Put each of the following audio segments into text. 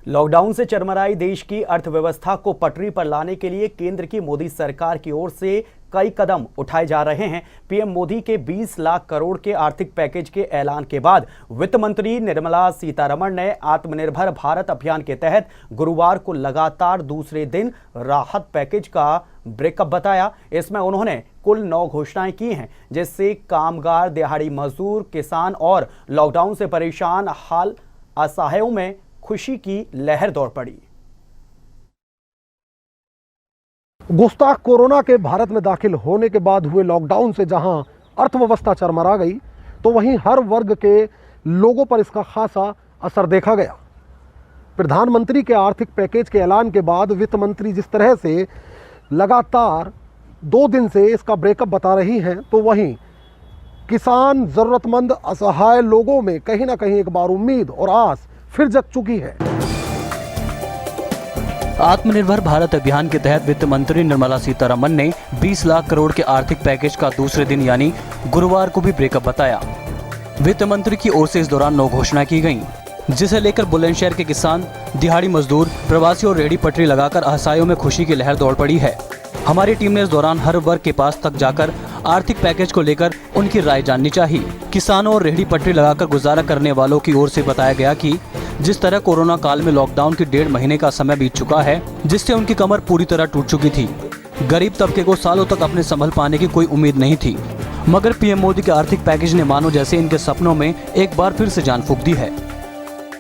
Lockdown से चरमराई देश की अर्थव्यवस्था को पटरी पर लाने के लिए केंद्र की मोदी सरकार की ओर से कई कदम उठाए जा रहे हैं। पीएम मोदी के 20 लाख करोड़ के आर्थिक पैकेज के ऐलान के बाद वित्त मंत्री निर्मला सीतारमण ने आत्मनिर्भर भारत अभियान के तहत गुरुवार को लगातार दूसरे दिन राहत पैकेज का ब्रेकअप बताया। इसमें उन्होंने कुल 9 घोषणाएं की हैं, जिससे कामगार, दिहाड़ी मजदूर, किसान और लॉकडाउन से परेशान हाल असहायों में खुशी की लहर दौड़ पड़ी। गुस्ताख कोरोना के भारत में दाखिल होने के बाद हुए लॉकडाउन से जहां अर्थव्यवस्था चरमरा गई, तो वहीं हर वर्ग के लोगों पर इसका खासा असर देखा गया। प्रधानमंत्री के आर्थिक पैकेज के ऐलान के बाद वित्त मंत्री जिस तरह से लगातार 2 दिन से इसका ब्रेकअप बता रही हैं, तो वहीं किसान, जरूरतमंद, असहाय लोगों में कहीं ना कहीं एक बार उम्मीद और आस फिर जग चुकी है। आत्मनिर्भर भारत अभियान के तहत वित्त मंत्री निर्मला सीतारमण ने 20 लाख करोड़ के आर्थिक पैकेज का दूसरे दिन यानी गुरुवार को भी ब्रेकअप बताया। वित्त मंत्री की ओर से इस दौरान 9 घोषणाएं की गईं, जिसे लेकर बुलंदशहर के किसान, दिहाड़ी मजदूर, प्रवासी और रेहड़ी पटरी लगाकर असहायों में खुशी की लहर दौड़ पड़ी है। हमारी टीम ने इस दौरान हर वर्ग के पास तक जाकर आर्थिक पैकेज को लेकर उनकी राय जाननी चाहिए। किसानों और रेहड़ी पटरी लगाकर गुजारा करने वालों की ओर से बताया गया कि जिस तरह कोरोना काल में लॉकडाउन की 1.5 महीने का समय बीत चुका है, जिससे उनकी कमर पूरी तरह टूट चुकी थी। गरीब तबके को सालों तक अपने संभल पाने की कोई उम्मीद नहीं थी, मगर पीएम मोदी के आर्थिक पैकेज ने मानो जैसे इनके सपनों में एक बार फिर से जान फूंक दी है।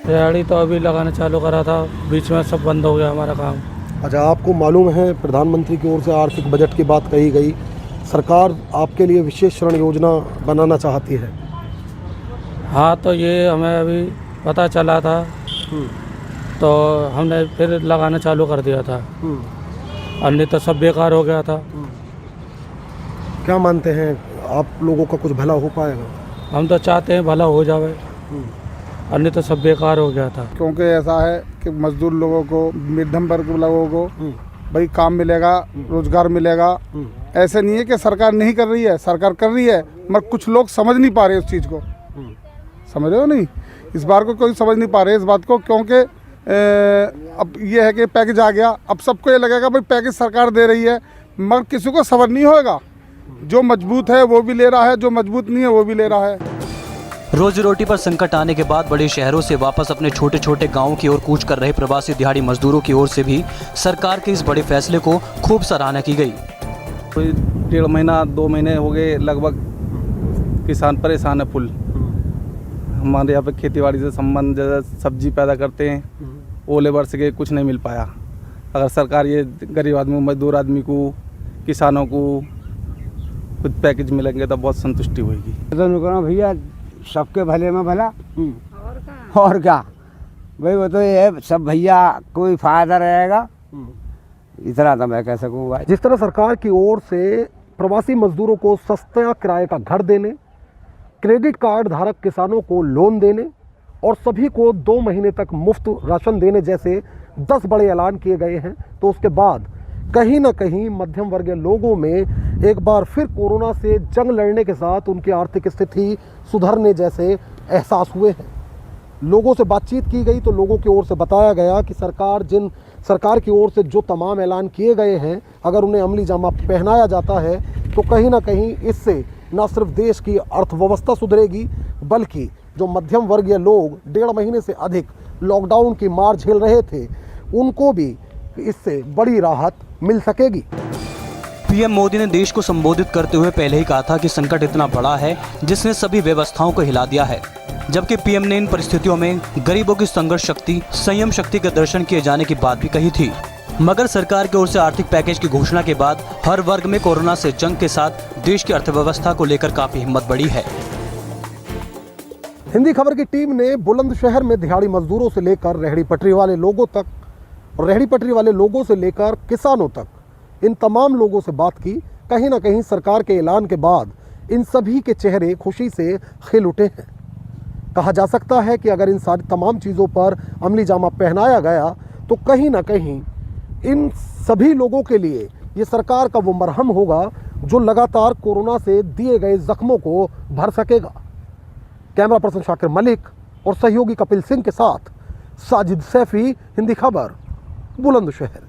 दिहाड़ी तो अभी लगाना चालू करा था, बीच में सब बंद हो गया हमारा काम। अच्छा, आपको मालूम है प्रधानमंत्री की ओर से आर्थिक बजट की बात कही गई, सरकार आपके लिए विशेष ऋण योजना बनाना चाहती है। हाँ, तो ये हमें अभी पता चला था, तो हमने फिर लगाना चालू कर दिया था, अन्य तो सब बेकार हो गया था। क्या मानते हैं आप लोगों का कुछ भला हो पाएगा? हम तो चाहते हैं भला हो जाए, अन्य तो सब बेकार हो गया था। क्योंकि ऐसा है कि मजदूर लोगों को, मध्यम वर्ग लोगों को भाई काम मिलेगा, रोजगार मिलेगा। ऐसे नहीं है कि सरकार नहीं कर रही है, सरकार कर रही है, मगर कुछ लोग समझ नहीं पा रहे उस चीज़ को। समझ रहे हो नहीं? इस बार को कोई समझ नहीं पा रहे इस बात को, क्योंकि अब ये है कि पैकेज आ गया, अब सबको ये लगेगा भाई पैकेज सरकार दे रही है, मगर किसी को सबर नहीं होगा। जो मजबूत है वो भी ले रहा है, जो मजबूत नहीं है वो भी ले रहा है। रोजी रोटी पर संकट आने के बाद बड़े शहरों से वापस अपने छोटे छोटे गांवों की ओर कूच कर रहे प्रवासी दिहाड़ी मजदूरों की ओर से भी सरकार के इस बड़े फैसले को खूब सराहना की गई। 1.5 महीना 2 महीने हो गए लगभग, किसान परेशान है फुल। हमारे यहाँ पे खेतीबाड़ी से संबंध, जैसे सब्जी पैदा करते हैं, वो लेबर से कुछ नहीं मिल पाया। अगर सरकार ये गरीब आदमी, मजदूर आदमी को, किसानों को कुछ पैकेज मिलेंगे तो बहुत संतुष्टि होगी। भैया सबके भले में भला और क्या भाई, वो तो ये सब भैया कोई फायदा रहेगा, इतना तो मैं कह सकूँ भाई। जिस तरह सरकार की ओर से प्रवासी मजदूरों को सस्ता किराए का घर देने, क्रेडिट कार्ड धारक किसानों को लोन देने और सभी को 2 महीने तक मुफ्त राशन देने जैसे 10 बड़े ऐलान किए गए हैं, तो उसके बाद कहीं ना कहीं मध्यम वर्गीय लोगों में एक बार फिर कोरोना से जंग लड़ने के साथ उनकी आर्थिक स्थिति सुधरने जैसे एहसास हुए हैं। लोगों से बातचीत की गई तो लोगों की ओर से बताया गया कि सरकार की ओर से जो तमाम ऐलान किए गए हैं, अगर उन्हें अमली जामा पहनाया जाता है तो कहीं ना कहीं इससे न सिर्फ देश की अर्थव्यवस्था सुधरेगी, बल्कि जो मध्यम वर्गीय लोग 1.5 महीने से अधिक लॉकडाउन की मार झेल रहे थे, उनको भी इससे बड़ी राहत मिल सकेगी। पीएम मोदी ने देश को संबोधित करते हुए पहले ही कहा था कि संकट इतना बड़ा है जिसने सभी व्यवस्थाओं को हिला दिया है, जबकि पीएम ने इन परिस्थितियों में गरीबों की संघर्ष शक्ति, संयम शक्ति के दर्शन किए जाने की बात भी कही थी। मगर सरकार की ओर से आर्थिक पैकेज की घोषणा के बाद हर वर्ग में कोरोना से जंग के साथ देश की अर्थव्यवस्था को लेकर काफी हिम्मत बढ़ी है। हिंदी खबर की टीम ने बुलंदशहर में दिहाड़ी मजदूरों से लेकर रेहड़ी पटरी वाले लोगों तक और रेहड़ी पटरी वाले लोगों से लेकर किसानों तक इन तमाम लोगों से बात की। कहीं ना कहीं सरकार के ऐलान के बाद इन सभी के चेहरे खुशी से खिल उठे हैं। कहा जा सकता है कि अगर इन सारी तमाम चीज़ों पर अमली जामा पहनाया गया तो कहीं ना कहीं इन सभी लोगों के लिए ये सरकार का वो मरहम होगा जो लगातार कोरोना से दिए गए जख्मों को भर सकेगा। कैमरा पर्सन शाकिर मलिक और सहयोगी कपिल सिंह के साथ साजिद सैफी, हिंदी खबर, बुलंदशहर।